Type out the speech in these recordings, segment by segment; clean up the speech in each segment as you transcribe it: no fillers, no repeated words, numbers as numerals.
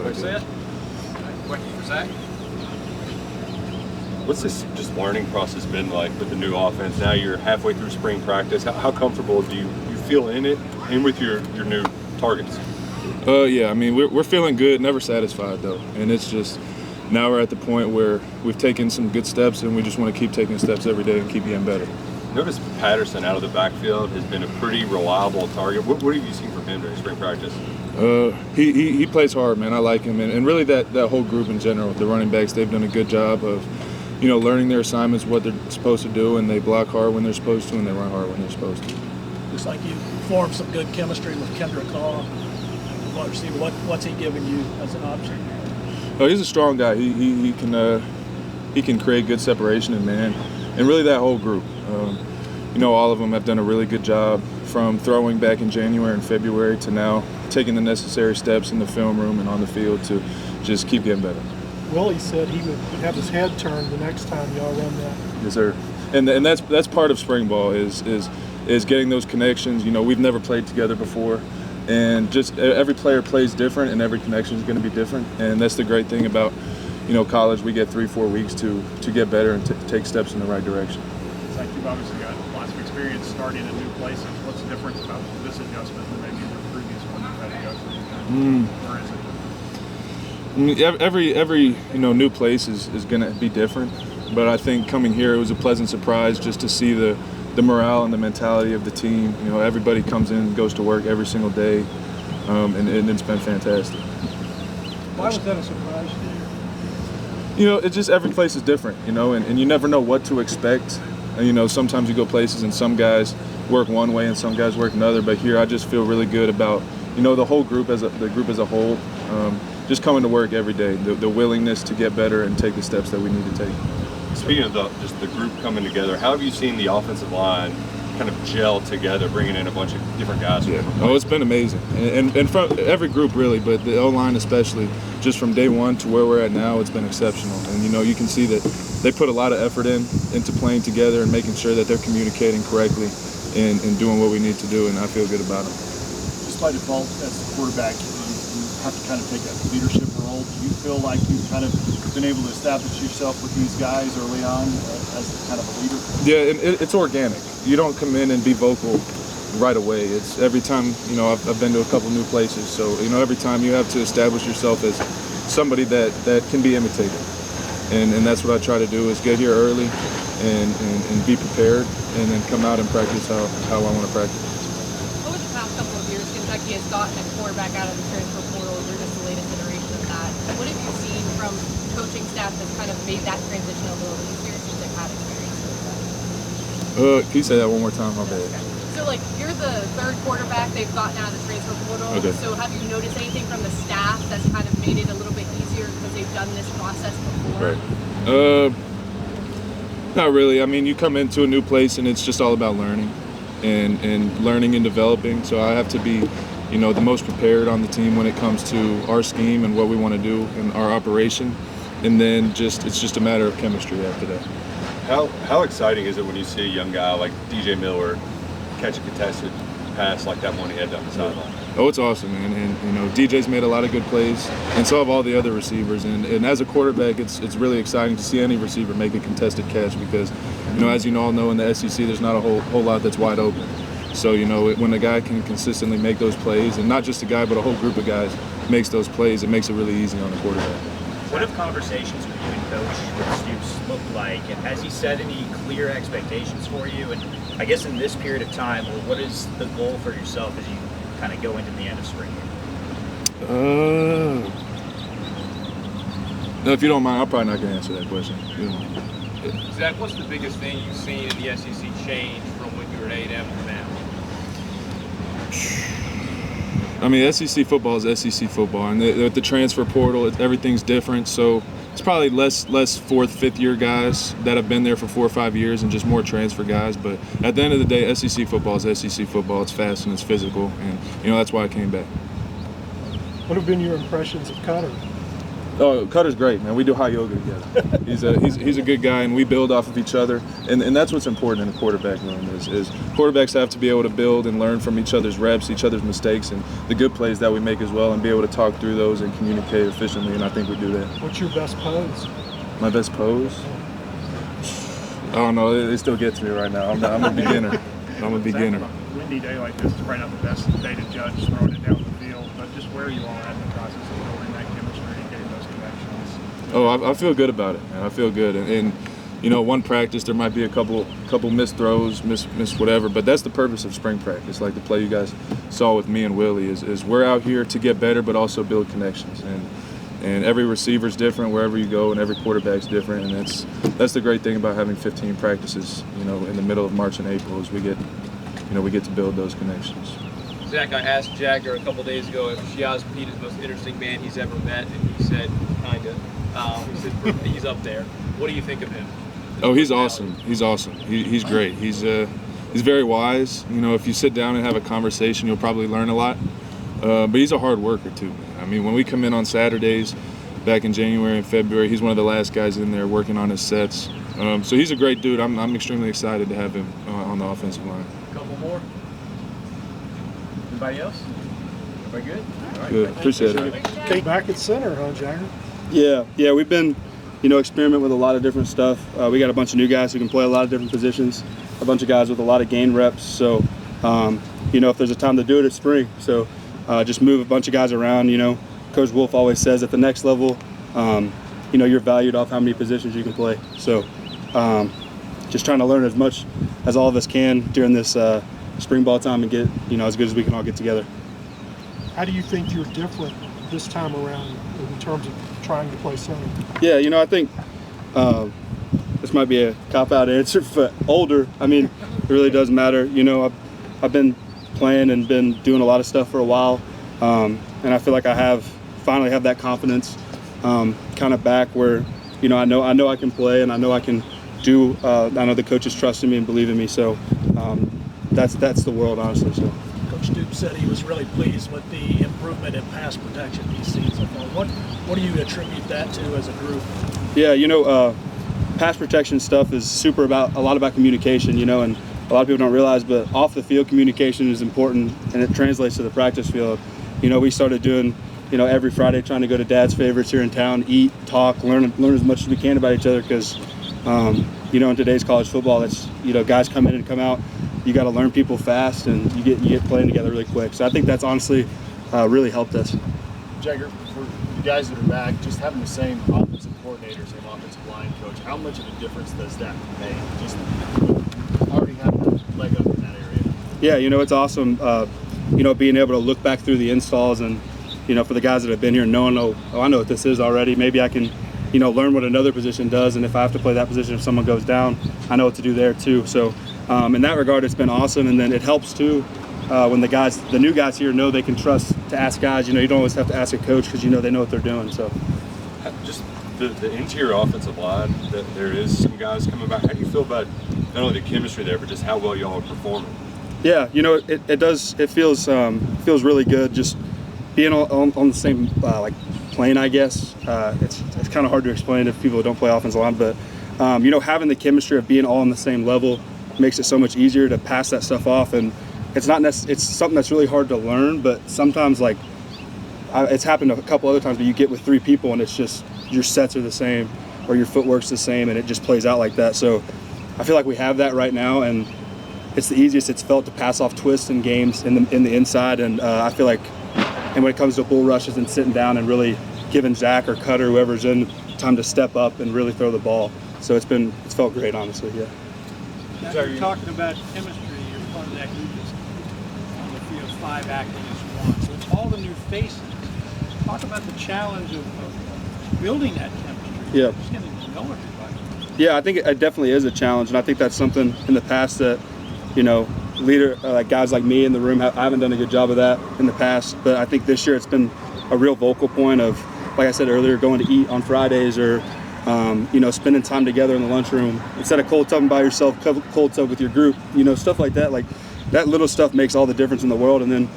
really good. Question for Zach. What's this just learning process been like with the new offense? Now you're halfway through spring practice. How comfortable do you feel in it and with your new targets? Yeah, I mean, we're feeling good, never satisfied though. And it's just, now we're at the point where we've taken some good steps and we just want to keep taking steps every day and keep getting better. Notice Patterson out of the backfield has been a pretty reliable target. What have you seen from him during spring practice? He plays hard, man. I like him. And really that whole group in general, the running backs, they've done a good job of, learning their assignments, what they're supposed to do, and they block hard when they're supposed to and they run hard when they're supposed to. Looks like you formed some good chemistry with Kendrick Hall. What's he giving you as an option? Oh, he's a strong guy. He can create good separation in man, and really that whole group. All of them have done a really good job from throwing back in January and February to now taking the necessary steps in the film room and on the field to just keep getting better. Willie said he would have his head turned the next time y'all run that. Yes, sir. And that's part of spring ball is getting those connections. We've never played together before. And just every player plays different and every connection is going to be different. And that's the great thing about, college. We get 3-4 weeks to get better and take steps in the right direction. It's like you've obviously got lots of experience starting in new places. What's the difference about this adjustment than maybe the previous one you've had to go through? Or is it? I mean, every new place is going to be different. But I think coming here, it was a pleasant surprise just to see the morale and the mentality of the team. Everybody comes in and goes to work every single day, and it's been fantastic. Why was that a surprise to you? It's just every place is different, and you never know what to expect. Sometimes you go places and some guys work one way and some guys work another, but here I just feel really good about, the whole group the group as a whole, just coming to work every day, the willingness to get better and take the steps that we need to take. Speaking of just the group coming together, how have you seen the offensive line kind of gel together, bringing in a bunch of different guys? Yeah. Oh, it's been amazing. And from every group really, but the O-line especially, just from day one to where we're at now, it's been exceptional. And, you can see that they put a lot of effort into playing together and making sure that they're communicating correctly and doing what we need to do, and I feel good about them. Just by default, as the quarterback, you have to kind of take a leadership role. Do you feel like you've kind of been able to establish yourself with these guys early on as kind of a leader? Yeah, and it's organic. You don't come in and be vocal right away. It's every time, I've been to a couple new places, so, every time you have to establish yourself as somebody that can be imitated. And that's what I try to do is get here early and be prepared and then come out and practice how I want to practice. Over the past couple of years, Kentucky has gotten a quarterback out of the transfer portal. You're just the latest iteration of that. What have you seen from coaching staff that's kind of made that transition a little easier since they've had experience with that? Can you say that one more time? My bad. So, you're the third quarterback they've gotten out of the transfer portal. Okay. So have you noticed anything from the staff that's kind of made it a little bit easier because they've done this process before? Right. Not really. I mean, you come into a new place and it's just all about learning and learning and developing. So I have to be, the most prepared on the team when it comes to our scheme and what we want to do and our operation. And then it's just a matter of chemistry after that. How exciting is it when you see a young guy like DJ Miller catch a contested pass like that one he had down the sideline? Oh, it's awesome, man. And DJ's made a lot of good plays, and so have all the other receivers. And as a quarterback, it's really exciting to see any receiver make a contested catch because, as you all know, in the SEC, there's not a whole lot that's wide open. So, when a guy can consistently make those plays, and not just a guy, but a whole group of guys makes those plays, it makes it really easy on the quarterback. What have conversations with you and Coach with Stoops looked like, and has he set any clear expectations for you? And I guess in this period of time, what is the goal for yourself as you kind of go into the end of spring? No, if you don't mind, I'm probably not going to answer that question. Zach, what's the biggest thing you've seen in the SEC change from when you were at A&M to now? I mean, SEC football is SEC football, and with the transfer portal, everything's different. So it's probably less 4th, 5th year guys that have been there for 4 or 5 years, and just more transfer guys. But at the end of the day, SEC football is SEC football. It's fast and it's physical, and that's why I came back. What have been your impressions of Connor? Oh, Cutter's great, man. We do hot yoga together. He's a good guy, and we build off of each other. And that's what's important in a quarterback room is quarterbacks have to be able to build and learn from each other's reps, each other's mistakes, and the good plays that we make as well, and be able to talk through those and communicate efficiently. And I think we do that. What's your best pose? My best pose? I don't know. It still gets me right now. I'm a beginner. I'm a beginner. A windy day like this is probably not the best day to judge throwing it down the field, but just where you are at in the process of building that chemistry and getting those connections. Oh, I feel good about it, man. I feel good. And you know, one practice there might be a couple missed throws, miss whatever, but that's the purpose of spring practice. Like the play you guys saw with me and Willie is we're out here to get better, but also build connections. And every receiver's different wherever you go, and every quarterback's different. And that's the great thing about having 15 practices, you know, in the middle of March and April is we get to build those connections. Zach, I asked Jager a couple days ago if Shiaz Pete is the most interesting man he's ever met, and he said, kinda. He said he's up there. What do you think of him? Oh, he's awesome. He's awesome. He's great. He's very wise. You know, if you sit down and have a conversation, you'll probably learn a lot. But he's a hard worker too, man. I mean, when we come in on Saturdays, back in January and February, he's one of the last guys in there working on his sets. So he's a great dude. I'm extremely excited to have him on the offensive line. A couple more. Anybody else? Everybody good? All right. Good. Appreciate it. Kate back at center, huh, Jager? Yeah, we've been, experiment with a lot of different stuff. We got a bunch of new guys who can play a lot of different positions, a bunch of guys with a lot of gain reps. So, if there's a time to do it, it's spring. So just move a bunch of guys around. Coach Wolf always says at the next level, you're valued off how many positions you can play. So just trying to learn as much as all of us can during this spring ball time and get, as good as we can all get together. How do you think you're different this time around in terms of trying to play center? Yeah, I think this might be a cop-out answer, but older, it really doesn't matter. I've been playing and been doing a lot of stuff for a while, and I feel like I finally have that confidence kind of back where, I know I can play and I know I can do. I know the coaches trust in me and believe in me, so that's the world, honestly. So. Coach Duke said he was really pleased with the improvement in pass protection he's seen so far. What do you attribute that to as a group? Yeah, pass protection stuff is a lot about communication, and a lot of people don't realize, but off the field communication is important, and it translates to the practice field. We started doing, every Friday trying to go to Dad's favorites here in town, eat, talk, learn as much as we can about each other, because in today's college football, it's guys come in and come out. You got to learn people fast, and you get playing together really quick. So I think that's honestly really helped us. Jager, for the guys that are back, just having the same offensive coordinator, same offensive line coach, how much of a difference does that make? Just already having a leg up in that area. Yeah, it's awesome. Being able to look back through the installs and, for the guys that have been here, knowing, I know what this is already. Maybe I can, learn what another position does, and if I have to play that position, if someone goes down, I know what to do there too. So in that regard, it's been awesome, and then it helps too when the new guys here know they can trust to ask guys. You don't always have to ask a coach because they know what they're doing. So just the interior offensive line, there is some guys coming back. How do you feel about not only the chemistry there, but just how well y'all are performing? Yeah, it does. It feels really good just being on the same plane, I guess. It's kind of hard to explain if people don't play offensive line, but having the chemistry of being all on the same level makes it so much easier to pass that stuff off. And it's something that's really hard to learn, but sometimes it's happened a couple other times where you get with three people and it's just your sets are the same or your footwork's the same, and it just plays out like that. So I feel like we have that right now, and it's the easiest it's felt to pass off twists in games in the inside. And I feel like, and when it comes to bull rushes and sitting down and really giving Zach or Cutter, whoever's in, time to step up and really throw the ball. So it's felt great, honestly. Yeah. Now you're talking about chemistry. You're part of that group that's on the field 5 acting as one. So it's all the new faces. Talk about the challenge of building that chemistry. Yeah. Just getting to know everybody. Yeah, I think it definitely is a challenge, and I think that's something in the past that, guys like me in the room, I haven't done a good job of that in the past. But I think this year it's been a real vocal point of, like I said earlier, going to eat on Fridays or, spending time together in the lunchroom instead of cold tubbing by yourself, cold tub with your group, stuff like that. Like that little stuff makes all the difference in the world. And then,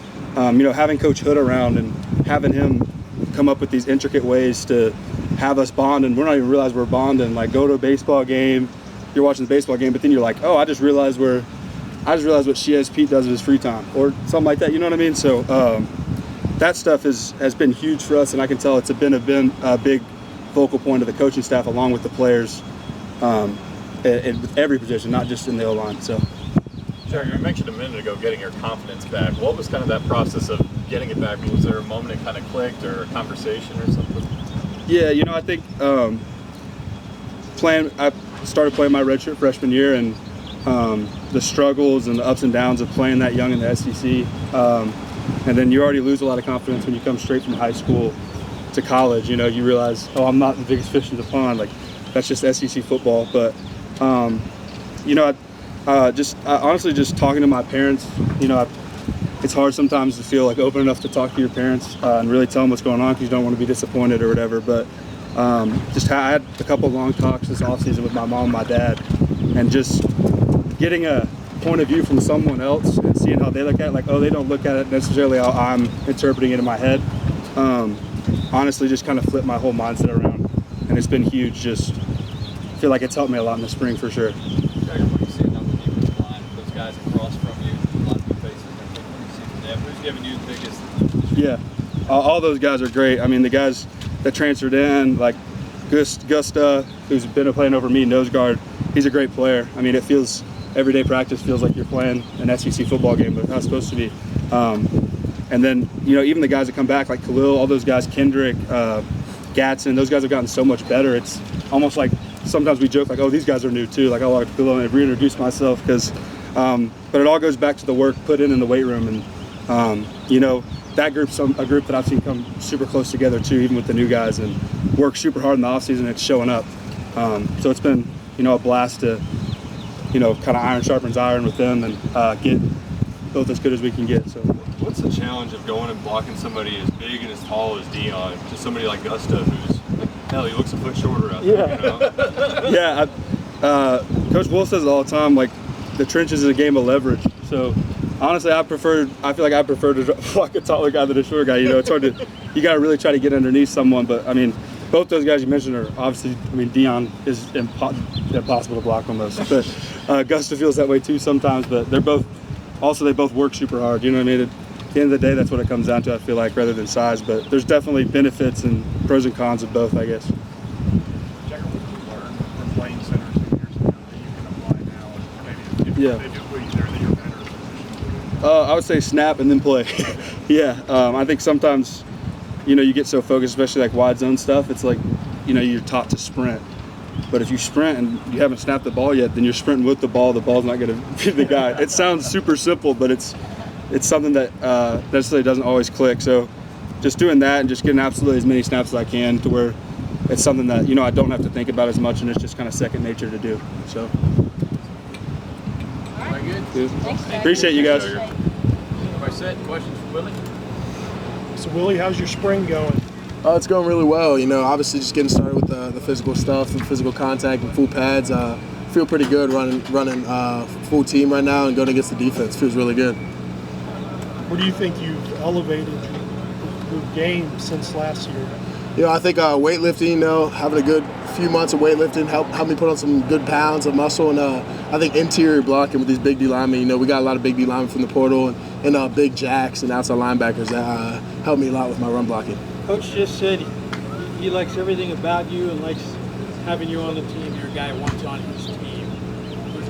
having Coach Hood around and having him come up with these intricate ways to have us bond, and we're not even realize we're bonding. Like, go to a baseball game, you're watching the baseball game, but then you're like, oh, I just realized what Pete does in his free time, or something like that. You know what I mean? So that stuff has been huge for us, and I can tell it's been a big focal point of the coaching staff, along with the players, and with every position, not just in the O-line. So. Jager, you mentioned a minute ago getting your confidence back. What was kind of that process of getting it back? Was there a moment it kind of clicked, or a conversation or something? Yeah, I think I started playing my redshirt freshman year, and the struggles and the ups and downs of playing that young in the SEC. And then you already lose a lot of confidence when you come straight from high school to college. You realize, oh, I'm not the biggest fish in the pond. Like, that's just SEC football. But, honestly, just talking to my parents, it's hard sometimes to feel like open enough to talk to your parents and really tell them what's going on, because you don't want to be disappointed or whatever. But I had a couple of long talks this offseason with my mom and my dad, and just getting a point of view from someone else and seeing how they look at it. Like, oh, they don't look at it necessarily how I'm interpreting it in my head. Honestly, just kind of flipped my whole mindset around, and it's been huge. Just feel like it's helped me a lot in the spring for sure. Jager, what are you seeing on the defensive line? Those guys across from you, a lot of new faces. What do you see from them? Who's giving you the biggest? Yeah, all those guys are great. I mean, the guys that transferred in, like Gusta, who's been playing over me, nose guard, he's a great player. I mean, it feels, everyday practice feels like you're playing an SEC football game, but it's not supposed to be. And then, even the guys that come back, like Khalil, all those guys, Kendrick, Gatson, those guys have gotten so much better. It's almost like sometimes we joke like, oh, these guys are new too. Like, I'll go and reintroduce myself, because, but it all goes back to the work put in the weight room. And, that group's a group that I've seen come super close together too, even with the new guys, and work super hard in the offseason. It's showing up. So it's been, a blast to, kind of iron sharpens iron with them, and get both as good as we can get. So. What's the challenge of going and blocking somebody as big and as tall as Dion to somebody like Gusta, who's, hell, he looks a foot shorter out there, Yeah, Coach Will says it all the time, like, the trenches is a game of leverage. So honestly, I feel like I prefer to block a taller guy than a short guy. It's hard to, you got to really try to get underneath someone. But I mean, both those guys you mentioned are obviously, Dion is impossible to block almost. But Gusta feels that way too sometimes, but they both work super hard. You know what I mean? At the end of the day, that's what it comes down to, I feel like, rather than size. But there's definitely benefits and pros and cons of both, I guess. Jager, what did you learn from playing center 2 years ago that you can apply now, maybe if they do put you there, that you're better positioned? I would say snap and then play. Yeah, I think sometimes, you get so focused, especially like wide zone stuff. It's like, you're taught to sprint. But if you sprint and you haven't snapped the ball yet, then you're sprinting with the ball's not going to be the guy. It sounds super simple, but it's something that necessarily doesn't always click. So just doing that and just getting absolutely as many snaps as I can, to where it's something that, I don't have to think about as much, and it's just kind of second nature to do. So. All right. Good. Appreciate you guys. Everybody set? Questions for Willie? So, Willie, how's your spring going? It's going really well. Obviously just getting started with the physical stuff and physical contact and full pads. Feel pretty good running full team right now and going against the defense. Feels really good. What do you think you've elevated your game since last year? I think weightlifting, having a good few months of weightlifting helped me put on some good pounds of muscle. And I think interior blocking with these big D linemen, we got a lot of big D linemen from the portal, and big jacks and outside linebackers that helped me a lot with my run blocking. Coach just said he likes everything about you and likes having you on the team. You're a guy who wants on his team.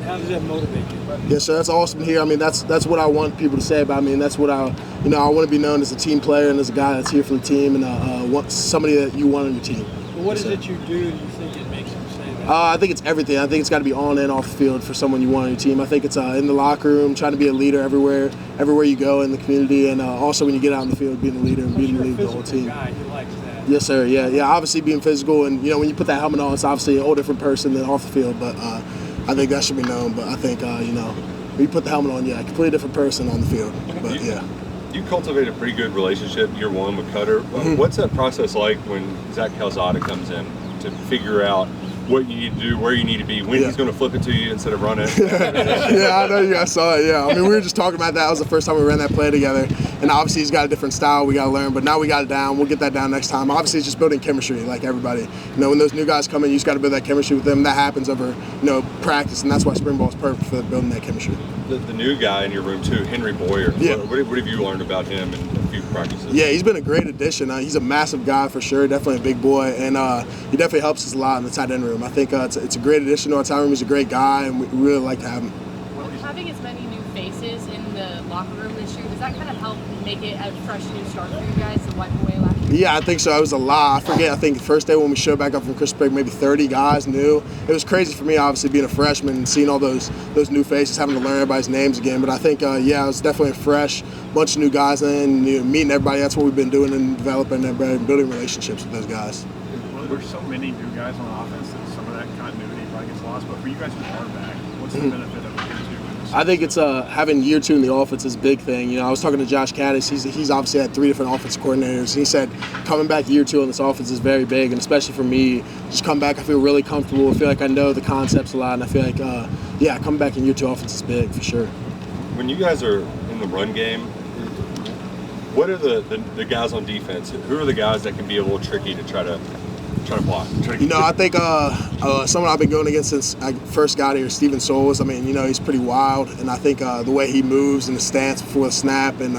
How does that motivate you? Yes, sir. That's awesome to hear. I mean, that's what I want people to say about me, and that's what I want to be known as a team player and as a guy that's here for the team, and want somebody that you want on your team. Well, what is it you do you think it makes him say that? I think it's everything. I think it's got to be on and off the field for someone you want on your team. I think it's in the locker room, trying to be a leader everywhere you go in the community, and also when you get out in the field, being the leader and being the leader of the whole team. Guy, he likes that. Yes, sir. Yeah. Obviously, being physical, and when you put that helmet on, it's obviously a whole different person than off the field. But I think that should be known. But I think when you put the helmet on, a completely different person on the field. But You cultivate a pretty good relationship year one with Cutter. Mm-hmm. What's that process like when Zach Calzada comes in to figure out what you need to do, where you need to be, when he's going to flip it to you instead of run it. Yeah, I know you guys saw it. Yeah, I mean, we were just talking about that. That was the first time we ran that play together, and obviously he's got a different style we got to learn, but now we got it down. We'll get that down next time. Obviously, it's just building chemistry, like everybody. You know, when those new guys come in, you just got to build that chemistry with them. That happens over, practice, and that's why spring ball is perfect for building that chemistry. The new guy in your room too, Henry Boyer. Yeah. What have you learned about him in a few practices? Yeah, he's been a great addition. He's a massive guy for sure, definitely a big boy, and he definitely helps us a lot in the tight end room. I think it's a great addition to our tight room. He's a great guy, and we really like to have him. Having as many new faces in the locker room this year, does that kind of help make it a fresh new start for you guys to wipe away last year? Yeah, I think so. It was a lot. I forget. I think the first day when we showed back up from Christmas break, maybe 30 guys new. It was crazy for me, obviously, being a freshman and seeing all those new faces, having to learn everybody's names again. But I think, it was definitely a fresh bunch of new guys in, meeting everybody. That's what we've been doing and developing and building relationships with those guys. Well, there's so many new guys on offense that some of that continuity probably gets lost. But for you guys who are back, what's the benefit of year 2? I think it's having year 2 in the offense is a big thing. I was talking to Josh Caddis. He's obviously had 3 different offensive coordinators. He said coming back year 2 on this offense is very big, and especially for me, just come back. I feel really comfortable. I feel like I know the concepts a lot, and I feel like coming back in year 2 offense is big for sure. When you guys are in the run game, what are the guys on defense? Who are the guys that can be a little tricky to try to block? I think someone I've been going against since I first got here, Steven Souls. I mean, he's pretty wild, and I think the way he moves and the stance before the snap, and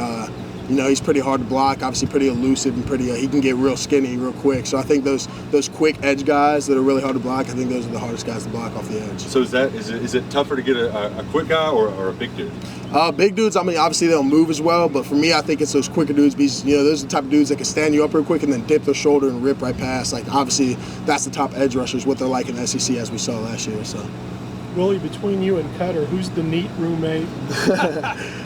he's pretty hard to block. Obviously, pretty elusive and pretty. He can get real skinny real quick. So I think those quick edge guys that are really hard to block, I think those are the hardest guys to block off the edge. So is it tougher to get a quick guy or a big dude? Big dudes, I mean, obviously they don't move as well, but for me, I think it's those quicker dudes because, those are the type of dudes that can stand you up real quick and then dip their shoulder and rip right past. Like, obviously, that's the top edge rushers, what they're like in the SEC as we saw last year. So, Willie, between you and Cutter, who's the neat roommate?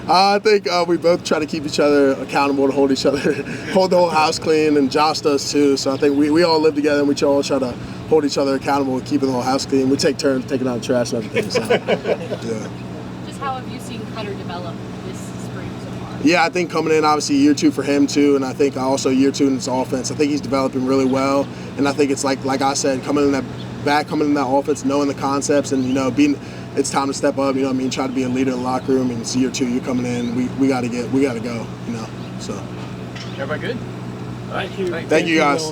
I think we both try to keep each other accountable to hold the whole house clean, and Josh does too. So I think we all live together and we all try to hold each other accountable and keeping the whole house clean. We take turns taking out the trash and everything. So, yeah. How have you seen Cutter develop this spring so far? Yeah, I think coming in, obviously, year 2 for him, too, and I think also year 2 in his offense. I think he's developing really well, and I think it's like I said, coming in that offense, knowing the concepts, and, it's time to step up, try to be a leader in the locker room, and it's year 2, you're coming in, we got to go, so. Everybody good? Thank you. Thank you, guys.